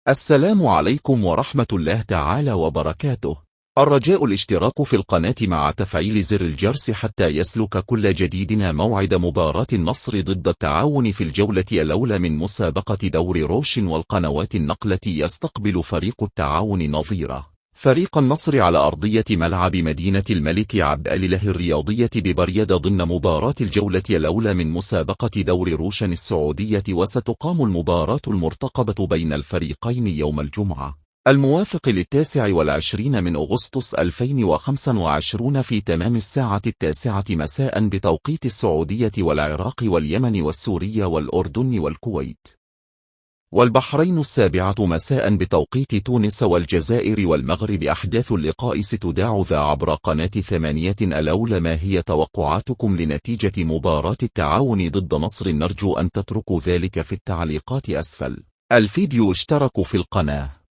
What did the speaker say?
السلام عليكم ورحمة الله تعالى وبركاته. الرجاء الاشتراك في القناة مع تفعيل زر الجرس حتى يسلك كل جديدنا موعد مباراة النصر ضد التعاون في الجولة الأولى من مسابقة دوري روش. والقنوات النقلة يستقبل فريق التعاون نظيره فريق النصر على أرضية ملعب مدينة الملك عبد الإله الرياضية ببريدة ضمن مباراة الجولة الأولى من مسابقة دوري روشن السعودية. وستقام المباراة المرتقبة بين الفريقين يوم الجمعة الموافق 29 من أغسطس 2025 في تمام الساعة 9 مساء بتوقيت السعودية والعراق واليمن وسوريا والأردن والكويت والبحرين 7 مساء بتوقيت تونس والجزائر والمغرب. أحداث اللقاء ستذاع عبر قناة 8 الأولى. ما هي توقعاتكم لنتيجة مباراة التعاون ضد نصر؟ نرجو أن تتركوا ذلك في التعليقات أسفل الفيديو. اشتركوا في القناة.